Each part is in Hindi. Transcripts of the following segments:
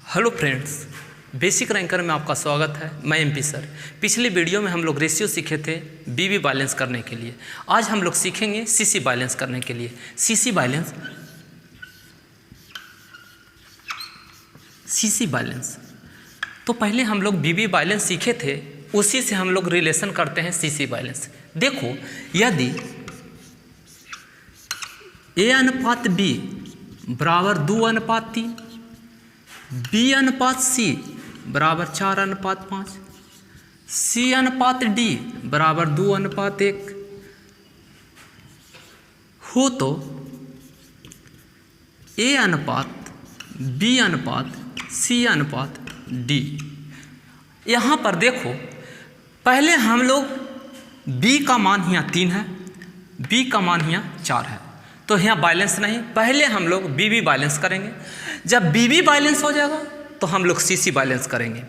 हेलो फ्रेंड्स, बेसिक रैंकर में आपका स्वागत है। मैं एमपी सर। पिछले वीडियो में हम लोग रेशियो सीखे थे बीबी बैलेंस करने के लिए। आज हम लोग सीखेंगे सीसी बैलेंस करने के लिए। सीसी बैलेंस तो पहले हम लोग बीबी बैलेंस सीखे थे, उसी से हम लोग रिलेशन करते हैं सीसी बैलेंस। देखो, यदि ए अनुपात बी बराबर 2:3, बी अनुपात सी बराबर 4:5, सी अनुपात डी बराबर 2:1 हो तो ए अनुपात बी अनुपात सी अनुपात डी। यहाँ पर देखो, पहले हम लोग बी का मान यहाँ 3 है, बी का मान यहाँ 4 है, तो यहाँ बैलेंस नहीं। पहले हम लोग बीबी बैलेंस करेंगे। जब बीबी बैलेंस हो जाएगा तो हम लोग सीसी बैलेंस करेंगे।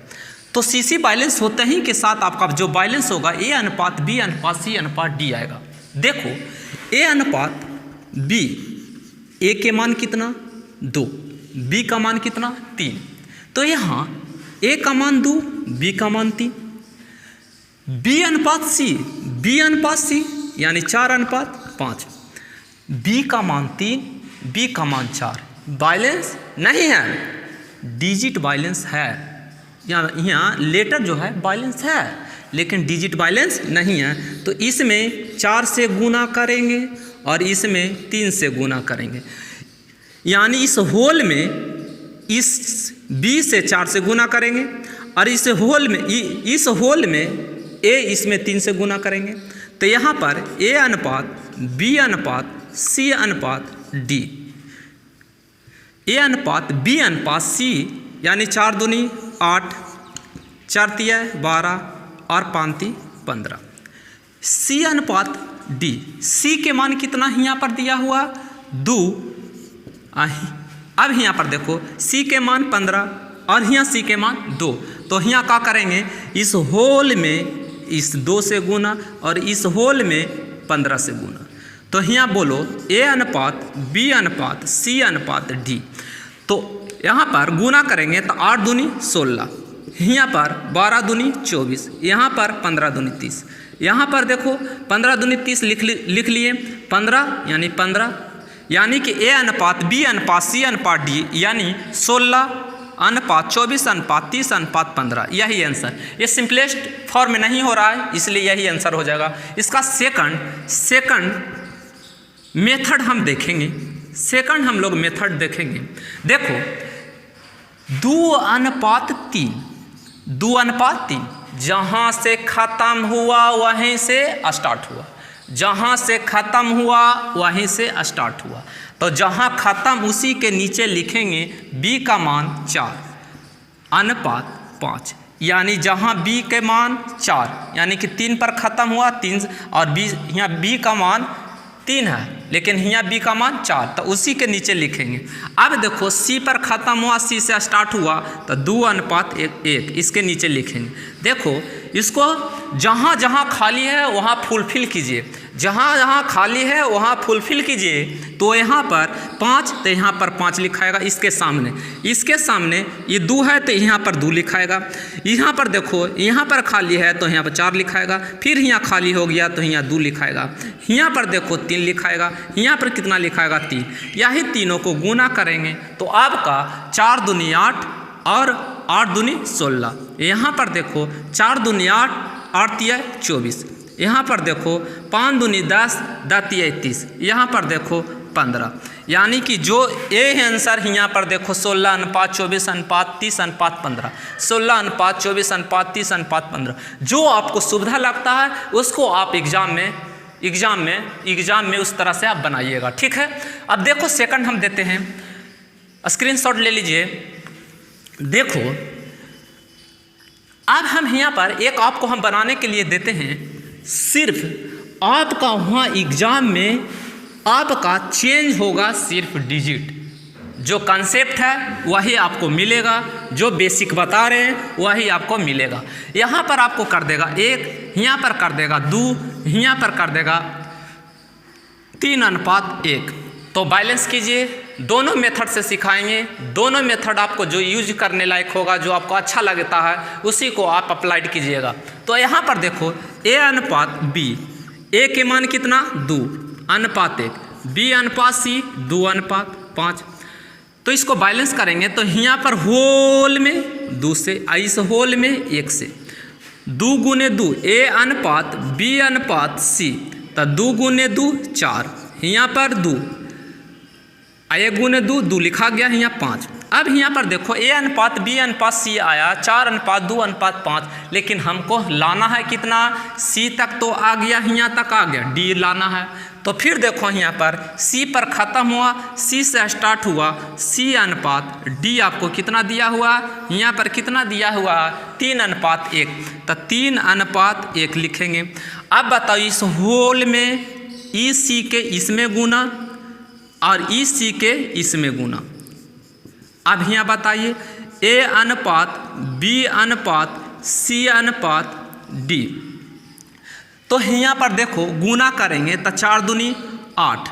तो सीसी बैलेंस होते ही के साथ आपका जो बैलेंस होगा ए अनुपात बी अनुपात सी अनुपात डी आएगा। देखो, ए अनुपात बी, ए के मान कितना 2, बी का मान कितना 3, तो यहाँ ए का मान 2, बी का मान 3। बी अनुपात सी यानी 4:5, बी का मान 3, बी का मान 4। बैलेंस नहीं है, डिजिट बैलेंस है। यहाँ लेटर जो है बैलेंस है, लेकिन डिजिट बैलेंस नहीं है। तो इसमें 4 से गुना करेंगे और इसमें 3 से गुना करेंगे, यानी इस होल में इस बी से 4 से गुना करेंगे और इस होल में ए इसमें 3 से गुना करेंगे। तो यहाँ पर ए अनुपात बी अनुपात सी अनुपात डी, ए अनुपात बी अनुपात सी यानी 4 दूनी 8, 4 तिया 12 और 5 ती 15। सी अनुपात डी, सी के मान कितना यहाँ पर दिया हुआ 2। अब यहाँ पर देखो, सी के मान 15 और यहाँ सी के मान 2, तो यहाँ क्या करेंगे, इस होल में इस 2 से गुना और इस होल में 15 से गुना। तो यहाँ बोलो ए अनुपात बी अनुपात सी अनुपात डी। तो यहाँ पर गुना करेंगे तो 8 दूनी 16, यहाँ पर 12 दूनी 24, यहाँ पर 15 दूनी 30। यहाँ पर देखो 15 दूनी 30 लिख लिए, 15 यानी 15, यानी कि ए अनुपात बी अनुपात सी अनुपात डी यानी 16:24:30:15। यही आंसर। ये सिंपलेस्ट फॉर्म में नहीं हो रहा है, इसलिए यही आंसर हो जाएगा। इसका सेकंड मेथड हम देखेंगे। हम लोग मेथड देखेंगे। देखो, 2:3, जहाँ से ख़त्म हुआ वहीं से स्टार्ट हुआ, जहाँ से ख़त्म हुआ वहीं से स्टार्ट हुआ। तो जहाँ ख़त्म उसी के नीचे लिखेंगे बी का मान 4:5, यानी जहाँ बी के मान 4 यानी कि 3 पर ख़त्म हुआ 3, और बी यहाँ बी का मान 3 है लेकिन यहाँ बी का मान 4, तो उसी के नीचे लिखेंगे। अब देखो, सी पर ख़त्म हुआ, सी से स्टार्ट हुआ, तो 2:1 इसके नीचे लिखेंगे। देखो, इसको जहाँ जहाँ खाली है वहाँ फुलफिल कीजिए, जहाँ जहाँ खाली है वहाँ फुलफिल कीजिए। तो यहाँ पर 5, तो यहाँ पर 5 लिखाएगा। इसके सामने ये 2 है तो यहाँ पर 2 लिखाएगा। यहाँ पर देखो, यहाँ पर खाली है तो यहाँ पर 4 लिखाएगा, फिर यहाँ खाली हो गया तो यहाँ 2 लिखाएगा। यहाँ पर देखो 3 लिखाएगा, यहाँ पर कितना लिखाएगा 3। यही तीनों को गुना करेंगे तो आपका 4 दूनी 8 और 8 दूनी 16। यहाँ पर देखो 4 दूनी 8, 8 तिया 24। यहाँ पर देखो 5 दूनी 10, 10 तिया 30। यहाँ पर देखो 15, यानी कि जो ए आंसर यहाँ पर देखो 16:24:30:15, 16:24:30:15। जो आपको सुविधा लगता है उसको आप एग्जाम में उस तरह से आप बनाइएगा, ठीक है। अब देखो, सेकंड हम देते हैं, स्क्रीनशॉट ले लीजिए। देखो, अब हम यहाँ पर एक आपको हम बनाने के लिए देते हैं। सिर्फ आपका वहाँ एग्जाम में आपका चेंज होगा सिर्फ डिजिट। जो कंसेप्ट है वही आपको मिलेगा, जो बेसिक बता रहे हैं वही आपको मिलेगा। यहाँ पर आपको कर देगा 1, यहाँ पर कर देगा 2, यहाँ पर कर देगा 3:1। तो बैलेंस कीजिए, दोनों मेथड से सिखाएंगे। दोनों मेथड आपको जो यूज करने लायक होगा, जो आपको अच्छा लगता है, उसी को आप अप्लाइड कीजिएगा। तो यहाँ पर देखो A अनुपात B, A के मान कितना 2 अनुपात 1, B अनुपात C 2 अनुपात 5। तो इसको बैलेंस करेंगे तो यहाँ पर होल में 2 से, इस होल में 1 से, 2 गुने 2 A अनुपात B अनुपात C, तो 2 गुने 2 4, यहाँ पर 2, 1 गुने 2 2 लिखा गया, यहाँ 5। अब यहाँ पर देखो A अनुपात B अनुपात C आया 4 अनुपात 2 अनुपात 5, लेकिन हमको लाना है कितना, C तक तो आ गया, यहाँ तक आ गया, D लाना है। तो फिर देखो यहाँ पर C पर ख़त्म हुआ, C से स्टार्ट हुआ, C अनुपात D आपको कितना दिया हुआ, यहाँ पर कितना दिया हुआ 3 अनुपात 1, तो 3 अनुपात 1 लिखेंगे। अब बताओ इस होल में EC के इसमें गुना और EC के इसमें गुना। अब यहाँ बताइए A अनुपात B अनुपात C अनुपात D, तो यहाँ पर देखो गुना करेंगे तो 4 दूनी 8,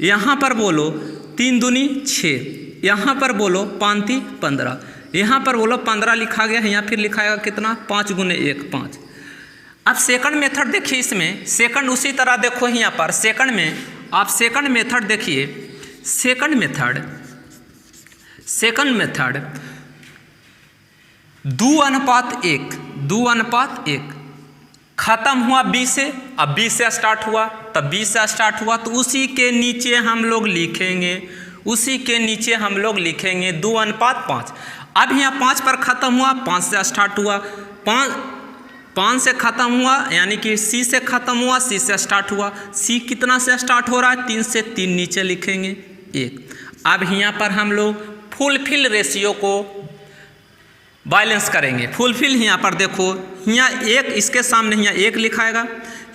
यहाँ पर बोलो 3 दूनी 6, यहाँ पर बोलो 5 × 15, यहाँ पर बोलो 15 लिखा गया, यहाँ फिर लिखाएगा कितना 5 गुने 1 5। अब सेकंड मेथड देखिए, इसमें सेकंड उसी तरह देखो, यहाँ पर सेकंड में आप सेकंड मेथड देखिए। सेकंड मेथड 2 अनुपात 1, 2 अनुपात 1 ख़त्म हुआ B से, अब B से स्टार्ट हुआ, तब B से स्टार्ट हुआ, तो उसी के नीचे हम लोग लिखेंगे, उसी के नीचे हम लोग लिखेंगे 2 अनुपात 5। अब यहाँ 5 पर ख़त्म हुआ, 5 से स्टार्ट हुआ, 5 से ख़त्म हुआ, यानी कि C से ख़त्म हुआ, C से स्टार्ट हुआ, C कितना से स्टार्ट हो रहा है 3 से, 3 नीचे लिखेंगे 1। अब यहाँ पर हम लोग फुलफिल रेशियो को बैलेंस करेंगे। फुलफिल यहाँ पर देखो, यहाँ 1 इसके सामने यहाँ 1 लिखाएगा,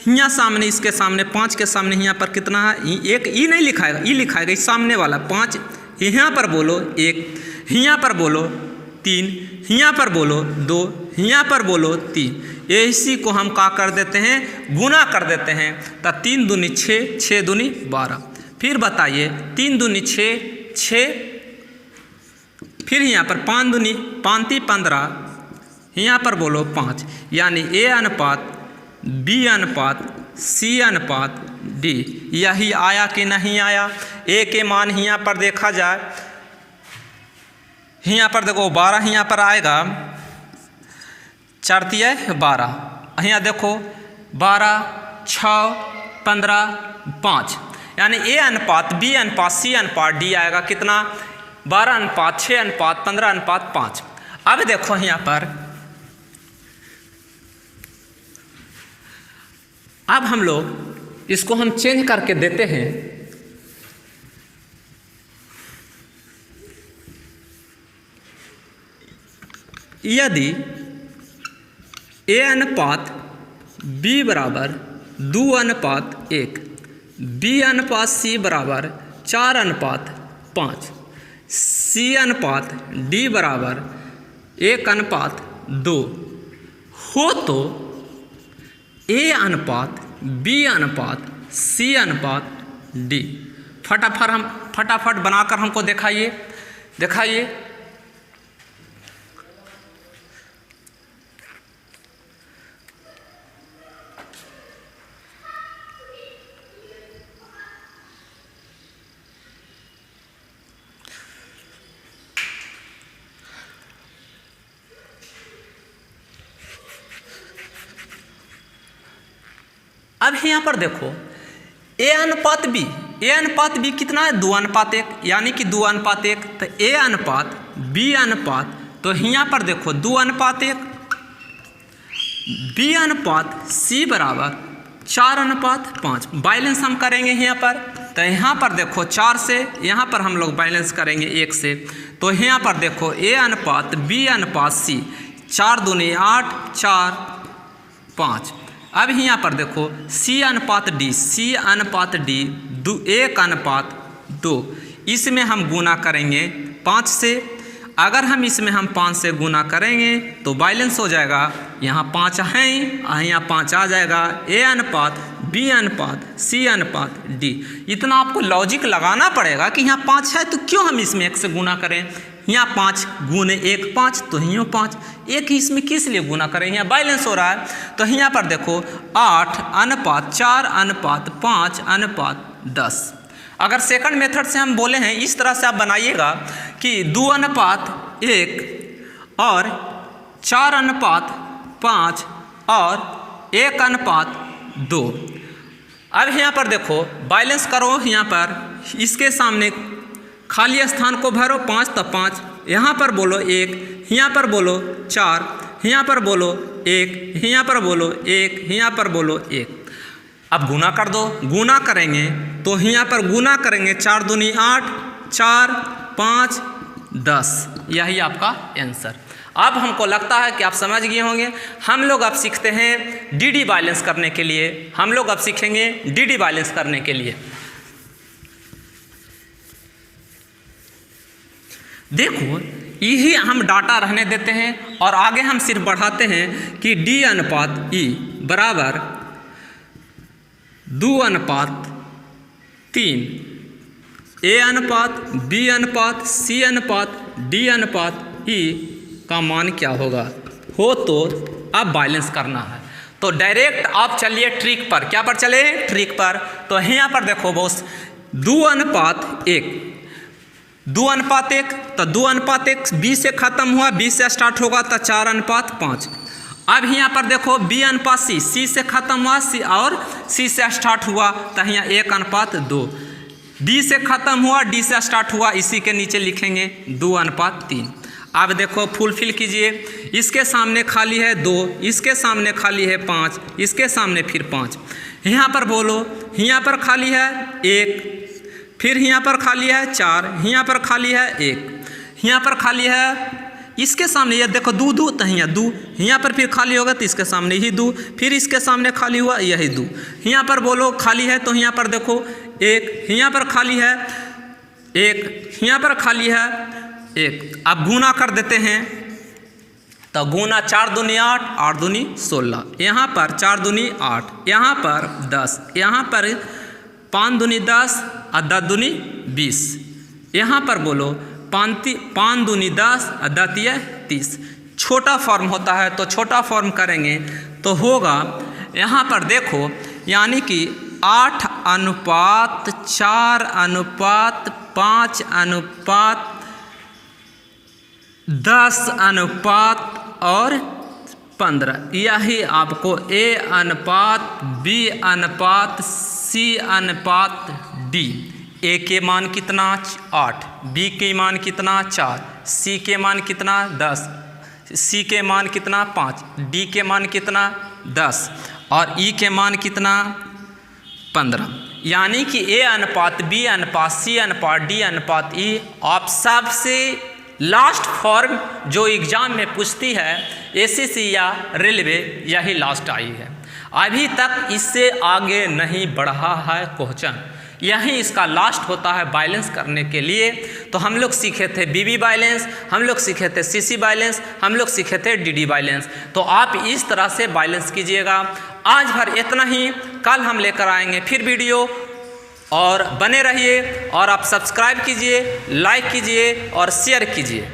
यहाँ सामने इसके सामने 5 के सामने यहाँ पर कितना है 1, ई नहीं लिखाएगा, ई लिखाएगा इस सामने वाला 5, यहाँ पर बोलो 1, यहाँ पर बोलो 3, यहाँ पर बोलो 2, यहाँ पर बोलो 3। इसी को हम क्या कर देते हैं, गुना कर देते हैं, तो 3 दूनी 6, 6 दूनी 12। फिर बताइए 3 दूनी 6, 6, फिर यहाँ पर 5 दूनी 5 × 15, यहाँ पर बोलो 5, यानी A अनुपात B अनुपात C अनुपात D यही आया कि नहीं आया। A के मान यहाँ पर देखा जाए, यहाँ पर देखो 12 यहाँ पर आएगा, 4 × 12, यहाँ देखो 12 6 15 5, यानी A अनुपात B अनुपात C अनुपात D आएगा कितना 12 अनुपात 6 अनुपात 15 अनुपात 5। अब देखो यहाँ पर, अब हम लोग इसको हम चेंज करके देते हैं। यदि A अनुपात B बराबर 2 अनुपात 1, B अनुपात C बराबर 4 अनुपात 5, C अनुपात D बराबर 1 अनुपात 2 हो, तो A अनुपात B अनुपात C अनुपात D फटाफट बनाकर हमको दिखाइए। अब यहाँ पर देखो A अनुपात B कितना है 2 अनुपात 1, यानी कि 2 अनुपात 1, तो A अनुपात B अनुपात, तो यहाँ पर देखो 2 अनुपात 1, B अनुपात C बराबर 4 अनुपात 5। बैलेंस हम करेंगे यहाँ पर, तो यहाँ पर देखो 4 से, यहाँ पर हम लोग बैलेंस करेंगे 1 से, तो यहाँ पर देखो A अनुपात B अनुपात C, 4 दूनी 8 4 5। अब यहाँ पर देखो C अनुपात D 1 अनुपात 2, इसमें हम गुना करेंगे 5 से। अगर हम इसमें 5 से गुना करेंगे तो बैलेंस हो जाएगा, यहाँ 5 है, यहाँ 5 आ जाएगा। A अनुपात बी अनुपात सी अनुपात डी। इतना आपको लॉजिक लगाना पड़ेगा कि यहाँ 5 है तो क्यों हम इसमें 1 से गुना करें, यहाँ 5 गुने 1 5 तो यहाँ 5, एक ही इसमें किस लिए गुना करें, यहाँ बैलेंस हो रहा है। तो यहाँ पर देखो 8 अनुपात 4 अनुपात 5 अनुपात 10। अगर सेकंड मेथड से हम बोले हैं इस तरह से आप बनाइएगा कि 2 अनुपात 1 और 4 अनुपात 5 और 1 अनुपात 2। अब यहाँ पर देखो बैलेंस करो, यहाँ पर इसके सामने खाली स्थान को भरो 5 तो 5, यहाँ पर बोलो 1, यहाँ पर बोलो 4, यहाँ पर बोलो 1, यहाँ पर बोलो 1, यहाँ पर बोलो 1। अब गुना कर दो, गुना करेंगे तो यहाँ पर गुना करेंगे 4 दूनी 8, 4 5 10, यही आपका आंसर। अब हमको लगता है कि आप समझ गए होंगे। हम लोग अब सीखते हैं डीडी बैलेंस करने के लिए, हम लोग अब सीखेंगे डीडी बैलेंस करने के लिए। देखो यही हम डाटा रहने देते हैं और आगे हम सिर्फ बढ़ाते हैं कि डी अनुपात ई बराबर 2 अनुपात 3, ए अनुपात बी अनुपात सी अनुपात डी अनुपात ई का मान क्या होगा हो। तो अब बैलेंस करना है तो डायरेक्ट आप चलिए ट्रिक पर। क्या पर चले, ट्रिक पर। तो यहाँ पर देखो बॉस 2 अनुपात 1, 2 अनुपात 1 तो 2 अनुपात 1 बी से खत्म हुआ, बी से स्टार्ट होगा तो 4 अनुपात 5। अब यहाँ पर देखो बी अनुपात सी, सी से खत्म हुआ सी और सी से स्टार्ट हुआ तो यहाँ 1 अनुपात 2। डी से खत्म हुआ, डी से स्टार्ट हुआ, इसी के नीचे लिखेंगे 2 अनुपात 3। अब देखो फुलफिल कीजिए, इसके सामने खाली है 2, इसके सामने खाली है 5, इसके सामने फिर 5, यहाँ पर बोलो यहाँ पर खाली है 1, फिर यहाँ पर खाली है 4, यहाँ पर खाली है 1, यहाँ पर खाली है, इसके सामने ये देखो 2 2 तो यहाँ 2, यहाँ पर फिर खाली होगा तो इसके सामने ही 2, फिर इसके सामने खाली हुआ यही 2, यहाँ पर बोलो खाली है तो यहाँ पर देखो 1, यहाँ पर खाली है 1, यहाँ पर खाली है 1। अब गुना कर देते हैं तो गुना 4 दूनी 8, 8 दूनी 16, यहाँ पर 4 दूनी 8, यहाँ पर 10, यहाँ पर 5 दूनी 10 और 10 दूनी 20, यहाँ पर बोलो 5 दूनी 10 और 10 30। छोटा फॉर्म होता है तो छोटा फॉर्म करेंगे तो होगा यहाँ पर देखो यानी कि 8 अनुपात 4 अनुपात 5 अनुपात 10 अनुपात और 15, यही आपको ए अनुपात बी अनुपात सी अनुपात डी। ए के मान कितना 8, बी के मान कितना 4, सी के मान कितना 10, सी के मान कितना 5, डी के मान कितना 10 और ई के मान कितना 15। यानी कि ए अनुपात बी अनुपात सी अनुपात डी अनुपात ई आप सबसे लास्ट फॉर्म जो एग्ज़ाम में पूछती है एसएससी या रेलवे, यही लास्ट आई है। अभी तक इससे आगे नहीं बढ़ा है क्वेश्चन, यही इसका लास्ट होता है बैलेंस करने के लिए। तो हम लोग सीखे थे बीबी बैलेंस, हम लोग सीखे थे सीसी बैलेंस, हम लोग सीखे थे डीडी बैलेंस। तो आप इस तरह से बैलेंस कीजिएगा। आज भर इतना ही, कल हम लेकर आएंगे फिर वीडियो, और बने रहिए और आप सब्सक्राइब कीजिए, लाइक कीजिए और शेयर कीजिए।